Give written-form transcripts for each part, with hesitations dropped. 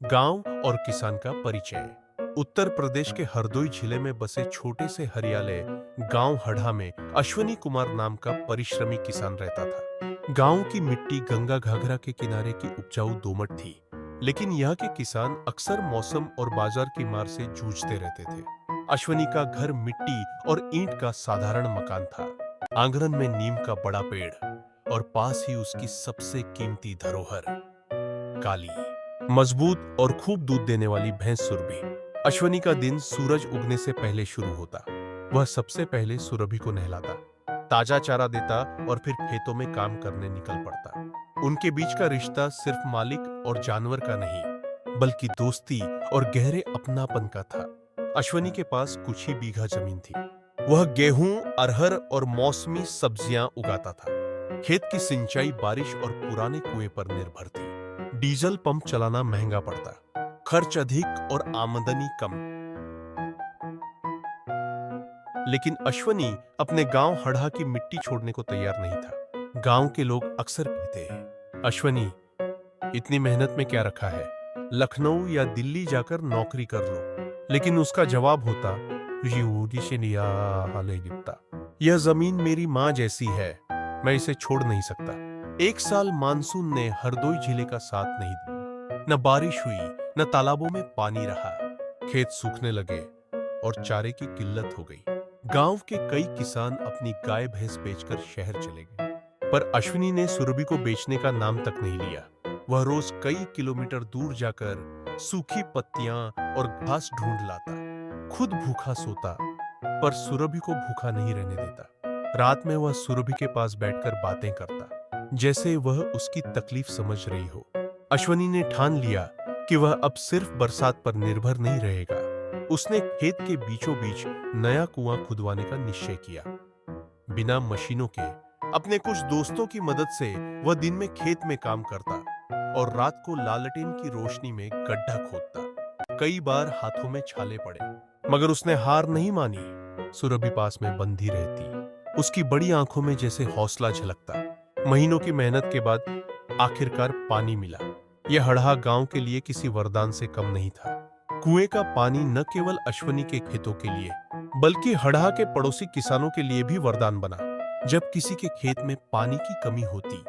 गांव और किसान का परिचय। उत्तर प्रदेश के हरदोई जिले में बसे छोटे से हरियाले गांव हड़ा में अश्वनी कुमार नाम का परिश्रमी किसान रहता था। गांव की मिट्टी गंगा घाघरा के किनारे की उपजाऊ दोमट थी, लेकिन यहाँ के किसान अक्सर मौसम और बाजार की मार से जूझते रहते थे। अश्वनी का घर मिट्टी और ईंट का साधारण मकान था। आंगन में नीम का बड़ा पेड़ और पास ही उसकी सबसे कीमती धरोहर, काली, मजबूत और खूब दूध देने वाली भैंस सुरभि। अश्वनी का दिन सूरज उगने से पहले शुरू होता। वह सबसे पहले सुरभि को नहलाता, ताजा चारा देता और फिर खेतों में काम करने निकल पड़ता। उनके बीच का रिश्ता सिर्फ मालिक और जानवर का नहीं, बल्कि दोस्ती और गहरे अपनापन का था। अश्वनी के पास कुछ ही बीघा जमीन थी। वह गेहूं, अरहर और मौसमी सब्जियां उगाता था। खेत की सिंचाई बारिश और पुराने कुएं पर निर्भर थी। डीजल पंप चलाना महंगा पड़ता, खर्च अधिक और आमदनी कम। लेकिन अश्वनी अपने गांव हड़ा की मिट्टी छोड़ने को तैयार नहीं था। गांव के लोग अक्सर कहते हैं, अश्वनी, इतनी मेहनत में क्या रखा है, लखनऊ या दिल्ली जाकर नौकरी कर लो। लेकिन उसका जवाब होता, यह जमीन मेरी मां जैसी है, मैं इसे छोड़ नहीं सकता। एक साल मानसून ने हरदोई जिले का साथ नहीं दिया। न बारिश हुई, न तालाबों में पानी रहा। खेत सूखने लगे और चारे की किल्लत हो गई। गांव के कई किसान अपनी गाय भैंस बेचकर शहर चले गए, पर अश्विनी ने सुरभि को बेचने का नाम तक नहीं लिया। वह रोज कई किलोमीटर दूर जाकर सूखी पत्तियां और घास ढूंढ लाता, खुद भूखा सोता, पर सुरभि को भूखा नहीं रहने देता। रात में वह सुरभि के पास बैठकर बातें करता, जैसे वह उसकी तकलीफ समझ रही हो। अश्वनी ने ठान लिया कि वह अब सिर्फ बरसात पर निर्भर नहीं रहेगा। उसने खेत के बीचों बीच नया कुआं खुदवाने का निश्चय किया। बिना मशीनों के अपने कुछ दोस्तों की मदद से वह दिन में खेत में काम करता और रात को लालटेन की रोशनी में गड्ढा खोदता। कई बार हाथों में छाले पड़े, मगर उसने हार नहीं मानी। सुरभि पास में बंधी रहती, उसकी बड़ी आंखों में जैसे हौसला झलकता। महीनों की मेहनत के बाद आखिरकार पानी मिला। यह हड़ा गांव के लिए किसी वरदान से कम नहीं था। कुएं का पानी न केवल अश्वनी के खेतों के लिए, बल्कि हड़ा के पड़ोसी किसानों के लिए भी वरदान बना। जब किसी के खेत में पानी की कमी होती,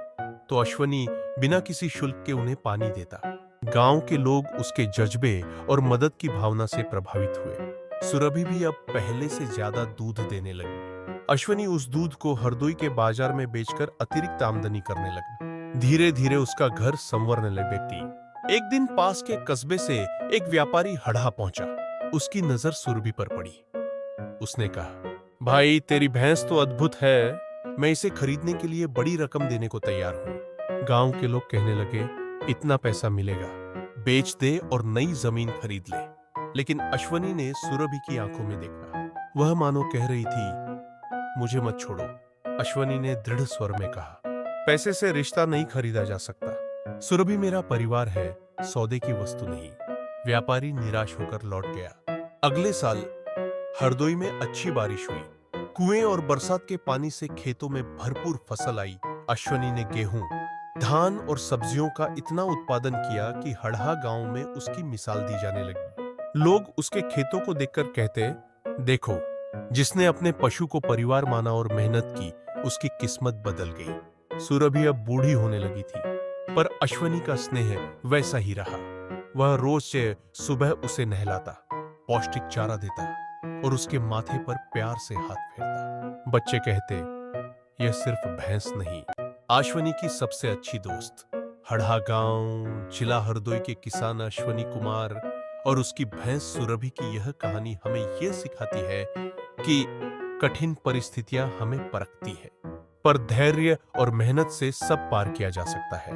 तो अश्वनी बिना किसी शुल्क के उन्हें पानी देता। गांव के लोग उसके जज्बे और मदद की भावना से प्रभावित हुए। सुरभि भी अब पहले से ज्यादा दूध देने लगी। अश्वनी उस दूध को हरदोई के बाजार में बेचकर अतिरिक्त आमदनी करने लगा। धीरे धीरे उसका घर संवरने लगी। एक दिन पास के कस्बे से एक व्यापारी हड़ा पहुंचा। उसकी नजर सुरभि पर पड़ी। उसने कहा, भाई, तेरी भैंस तो अद्भुत है, मैं इसे खरीदने के लिए बड़ी रकम देने को तैयार हूं। गांव के लोग कहने लगे, इतना पैसा मिलेगा, बेच दे और नई जमीन खरीद ले। लेकिन अश्वनी ने सुरभि की आंखों में देखा। वह मानो कह रही थी, मुझे मत छोड़ो। अश्वनी ने दृढ़ स्वर में कहा, पैसे से रिश्ता नहीं खरीदा जा सकता। सुरभि मेरा परिवार है, सौदे की वस्तु नहीं। व्यापारी निराश होकर लौट गया। अगले साल हरदोई में अच्छी बारिश हुई। कुएं और बरसात के पानी से खेतों में भरपूर फसल आई। अश्वनी ने गेहूं, धान और सब्जियों का इतना उत्पादन किया कि हड़ा गांव में उसकी मिसाल दी जाने लगी। लोग उसके खेतों को देखकर कहते, देखो, जिसने अपने पशु को परिवार माना और मेहनत की, उसकी किस्मत बदल गई। सुरभि अब बूढ़ी होने लगी थी, पर अश्वनी का स्नेह वैसा ही रहा। वह रोज से सुबह उसे नहलाता, पौष्टिक चारा देता और उसके माथे पर प्यार से हाथ फेरता। बच्चे कहते, यह सिर्फ भैंस नहीं, अश्वनी की सबसे अच्छी दोस्त। हड़ा गांव, जिला हरदोई के किसान अश्वनी कुमार और उसकी भैंस सुरभि की यह कहानी हमें यह सिखाती है कि कठिन परिस्थितियां हमें परखती है, पर धैर्य और मेहनत से सब पार किया जा सकता है।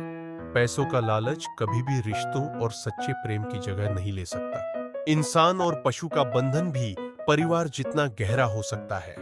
पैसों का लालच कभी भी रिश्तों और सच्चे प्रेम की जगह नहीं ले सकता। इंसान और पशु का बंधन भी परिवार जितना गहरा हो सकता है।